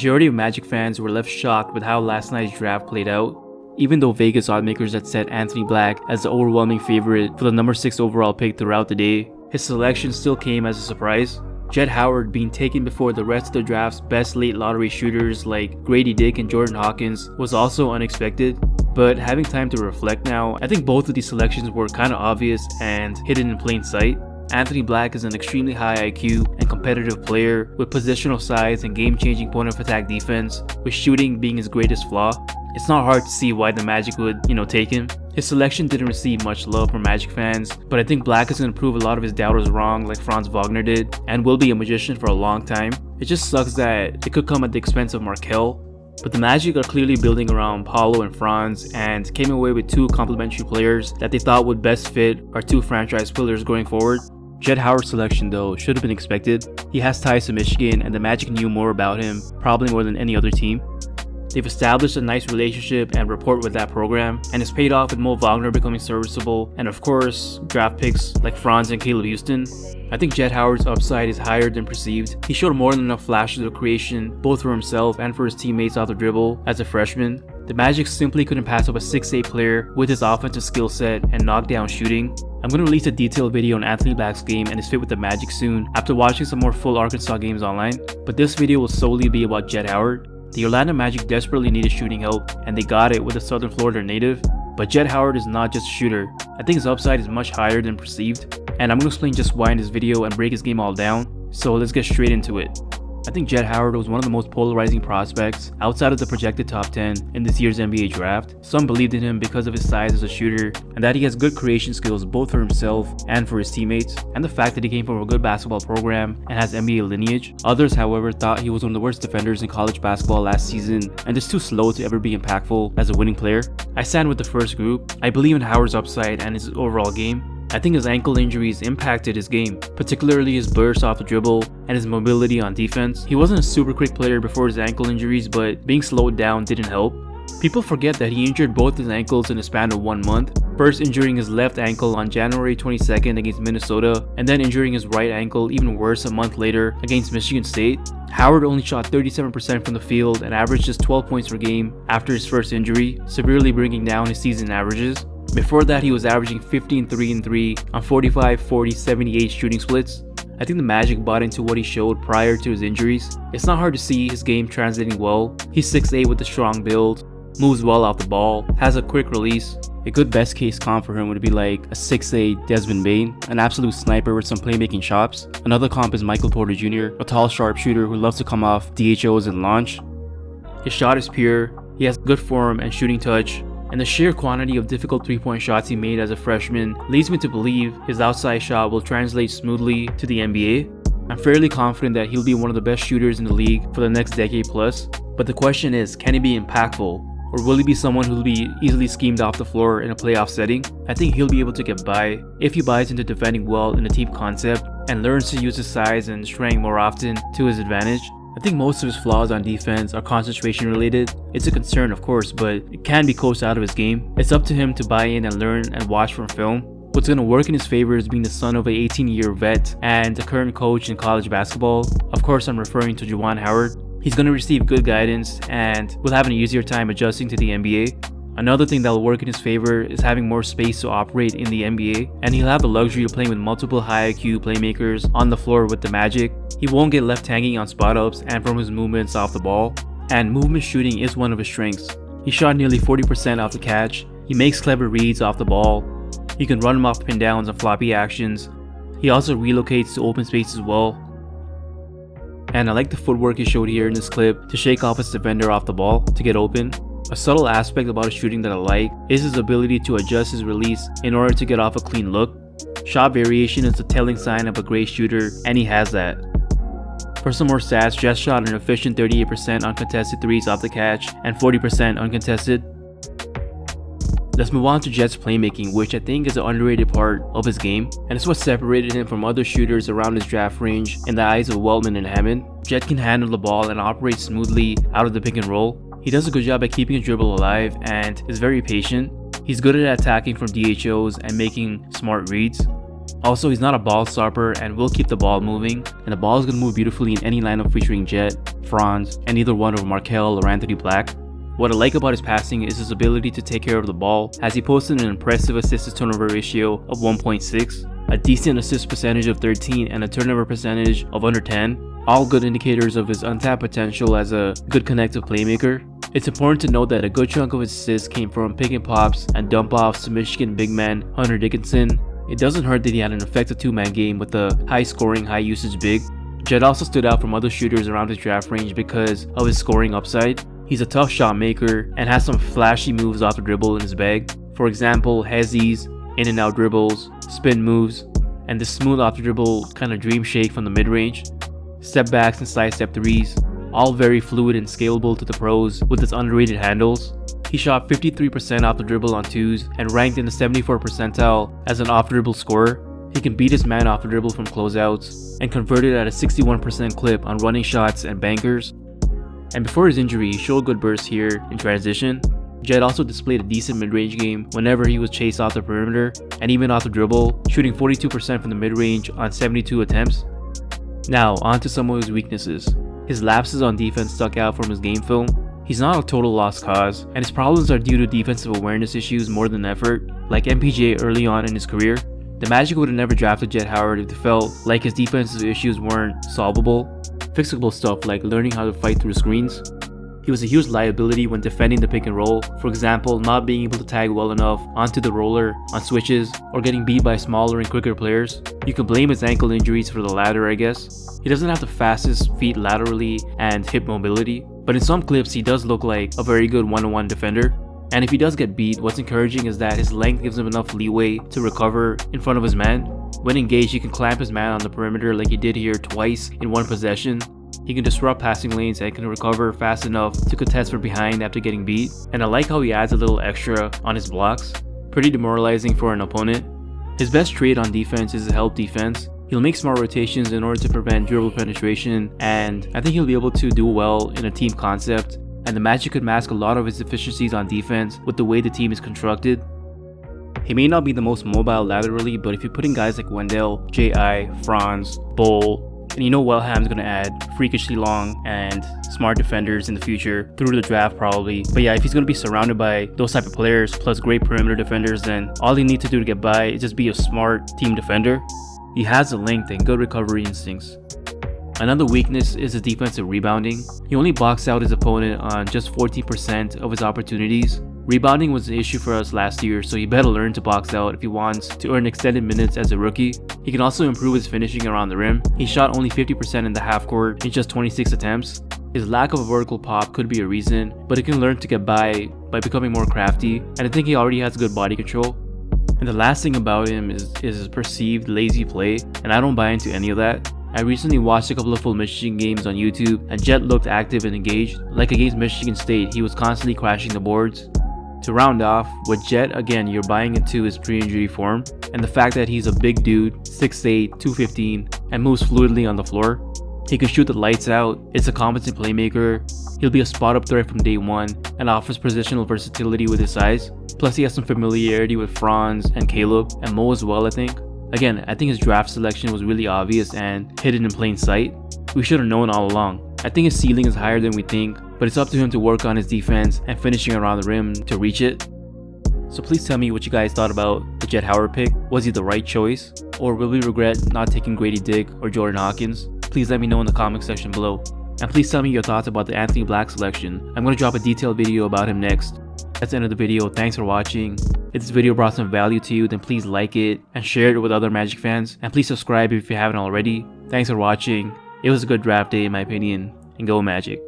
majority of Magic fans were left shocked with how last night's draft played out. Even though Vegas oddmakers had set Anthony Black as the overwhelming favorite for the number 6 overall pick throughout the day, his selection still came as a surprise. Jett Howard being taken before the rest of the draft's best late lottery shooters like Gradey Dick and Jordan Hawkins was also unexpected. But having time to reflect now, I think both of these selections were kinda obvious and hidden in plain sight. Anthony Black is an extremely high IQ and competitive player with positional size and game-changing point of attack defense, with shooting being his greatest flaw. It's not hard to see why the Magic would, take him. His selection didn't receive much love from Magic fans, but I think Black is going to prove a lot of his doubters wrong like Franz Wagner did, and will be a magician for a long time. It just sucks that it could come at the expense of Markelle. But the Magic are clearly building around Paulo and Franz and came away with 2 complementary players that they thought would best fit our 2 franchise pillars going forward. Jett Howard's selection though should have been expected. He has ties to Michigan and the Magic knew more about him, probably more than any other team. They've established a nice relationship and rapport with that program, and it's paid off with Mo Wagner becoming serviceable, and of course, draft picks like Franz and Caleb Houston. I think Jett Howard's upside is higher than perceived. He showed more than enough flashes of creation, both for himself and for his teammates off the dribble as a freshman. The Magic simply couldn't pass up a 6'8 player with his offensive skill set and knockdown shooting. I'm going to release a detailed video on Anthony Black's game and his fit with the Magic soon after watching some more full Arkansas games online, but this video will solely be about Jett Howard. The Orlando Magic desperately needed shooting help, and they got it with a Southern Florida native. But Jett Howard is not just a shooter. I think his upside is much higher than perceived, and I'm going to explain just why in this video and break his game all down. So let's get straight into it. I think Jett Howard was one of the most polarizing prospects outside of the projected top 10 in this year's NBA draft. Some believed in him because of his size as a shooter and that he has good creation skills both for himself and for his teammates, and the fact that he came from a good basketball program and has NBA lineage. Others, however, thought he was one of the worst defenders in college basketball last season and just too slow to ever be impactful as a winning player. I stand with the first group. I believe in Howard's upside and his overall game. I think his ankle injuries impacted his game, particularly his burst off the dribble and his mobility on defense. He wasn't a super quick player before his ankle injuries, but being slowed down didn't help. People forget that he injured both his ankles in a span of 1 month, first injuring his left ankle on January 22nd against Minnesota, and then injuring his right ankle even worse a month later against Michigan State. Howard only shot 37% from the field and averaged just 12 points per game after his first injury, severely bringing down his season averages. Before that, he was averaging 15, 3, and 3 on 45, 40, 78 shooting splits. I think the Magic bought into what he showed prior to his injuries. It's not hard to see his game translating well. He's 6'8 with a strong build, moves well off the ball, has a quick release. A good best case comp for him would be like a 6'8 Desmond Bane, an absolute sniper with some playmaking chops. Another comp is Michael Porter Jr., a tall sharpshooter who loves to come off DHOs and launch. His shot is pure, he has good form and shooting touch, and the sheer quantity of difficult 3-point shots he made as a freshman leads me to believe his outside shot will translate smoothly to the NBA. I'm fairly confident that he'll be one of the best shooters in the league for the next decade plus, but the question is, can he be impactful? Or will he be someone who will be easily schemed off the floor in a playoff setting? I think he'll be able to get by if he buys into defending well in a team concept and learns to use his size and strength more often to his advantage. I think most of his flaws on defense are concentration related. It's a concern of course, but it can be coached out of his game. It's up to him to buy in and learn and watch from film. What's going to work in his favor is being the son of an 18-year vet and a current coach in college basketball. Of course, I'm referring to Juwan Howard. He's going to receive good guidance and will have an easier time adjusting to the NBA. Another thing that will work in his favor is having more space to operate in the NBA, and he'll have the luxury of playing with multiple high IQ playmakers on the floor with the Magic. He won't get left hanging on spot ups and from his movements off the ball, and movement shooting is one of his strengths. He shot nearly 40% off the catch, he makes clever reads off the ball, he can run him off pin downs and floppy actions, he also relocates to open space as well. And I like the footwork he showed here in this clip to shake off his defender off the ball to get open. A subtle aspect about his shooting that I like is his ability to adjust his release in order to get off a clean look. Shot variation is a telling sign of a great shooter, and he has that. For some more stats, Jett shot an efficient 38% uncontested threes off the catch and 40% uncontested. Let's move on to Jett's playmaking, which I think is an underrated part of his game, and it's what separated him from other shooters around his draft range in the eyes of Weltman and Hammond. Jett can handle the ball and operate smoothly out of the pick and roll. He does a good job at keeping his dribble alive and is very patient. He's good at attacking from DHOs and making smart reads. Also, he's not a ball stopper and will keep the ball moving, and the ball is going to move beautifully in any lineup featuring Jett. Franz, and either one of Markel or Anthony Black. What I like about his passing is his ability to take care of the ball, as he posted an impressive assist to turnover ratio of 1.6, a decent assist percentage of 13, and a turnover percentage of under 10, all good indicators of his untapped potential as a good connective playmaker. It's important to note that a good chunk of his assists came from pick and pops and dump offs to Michigan big man Hunter Dickinson. It doesn't hurt that he had an effective two-man game with a high-scoring, high-usage big. Jett also stood out from other shooters around his draft range because of his scoring upside. He's a tough shot maker and has some flashy moves off the dribble in his bag. For example, hezzies, in and out dribbles, spin moves, and the smooth off the dribble kind of dream shake from the mid-range. Step backs and side step threes, all very fluid and scalable to the pros with its underrated handles. He shot 53% off the dribble on twos and ranked in the 74th percentile as an off-dribble scorer. He can beat his man off the dribble from closeouts and converted at a 61% clip on running shots and bankers. And before his injury, he showed good bursts here in transition. Jett also displayed a decent mid-range game whenever he was chased off the perimeter and even off the dribble, shooting 42% from the mid-range on 72 attempts. Now, on to some of his weaknesses. His lapses on defense stuck out from his game film. He's not a total lost cause, and his problems are due to defensive awareness issues more than effort, like MPJ early on in his career. The Magic would have never drafted Jett Howard if they felt like his defensive issues weren't solvable. Fixable stuff like learning how to fight through screens. He was a huge liability when defending the pick and roll, for example, not being able to tag well enough onto the roller on switches or getting beat by smaller and quicker players. You can blame his ankle injuries for the latter, I guess. He doesn't have the fastest feet laterally and hip mobility, but in some clips he does look like a very good one-on-one defender. And if he does get beat, what's encouraging is that his length gives him enough leeway to recover in front of his man. When engaged, he can clamp his man on the perimeter like he did here twice in one possession. He can disrupt passing lanes and can recover fast enough to contest from behind after getting beat. And I like how he adds a little extra on his blocks. Pretty demoralizing for an opponent. His best trait on defense is his help defense. He'll make smart rotations in order to prevent dribble penetration, and I think he'll be able to do well in a team concept. And the Magic could mask a lot of his deficiencies on defense with the way the team is constructed. He may not be the most mobile laterally, but if you're putting guys like Wendell, J.I., Franz, Bol, and you know Wellham's going to add freakishly long and smart defenders in the future through the draft probably. But yeah, if he's going to be surrounded by those type of players plus great perimeter defenders, then all he needs to do to get by is just be a smart team defender. He has the length and good recovery instincts. Another weakness is his defensive rebounding. He only boxed out his opponent on just 14% of his opportunities. Rebounding was an issue for us last year, so he better learn to box out if he wants to earn extended minutes as a rookie. He can also improve his finishing around the rim. He shot only 50% in the half court in just 26 attempts. His lack of a vertical pop could be a reason, but he can learn to get by becoming more crafty, and I think he already has good body control. And the last thing about him is his perceived lazy play, and I don't buy into any of that. I recently watched a couple of full Michigan games on YouTube, and Jett looked active and engaged. Like against Michigan State, he was constantly crashing the boards. To round off, with Jett, again, you're buying into his pre-injury form, and the fact that he's a big dude, 6'8", 215, and moves fluidly on the floor. He can shoot the lights out, is a competent playmaker, he'll be a spot-up threat from day one, and offers positional versatility with his size. Plus he has some familiarity with Franz and Caleb, and Mo as well I think. Again, I think his draft selection was really obvious and hidden in plain sight. We should have known all along. I think his ceiling is higher than we think, but it's up to him to work on his defense and finishing around the rim to reach it. So please tell me what you guys thought about the Jett Howard pick. Was he the right choice? Or will we regret not taking Gradey Dick or Jordan Hawkins? Please let me know in the comment section below. And please tell me your thoughts about the Anthony Black selection. I'm going to drop a detailed video about him next. That's the end of the video. Thanks for watching. If this video brought some value to you, then please like it and share it with other Magic fans. And please subscribe if you haven't already. Thanks for watching. It was a good draft day in my opinion. And go Magic.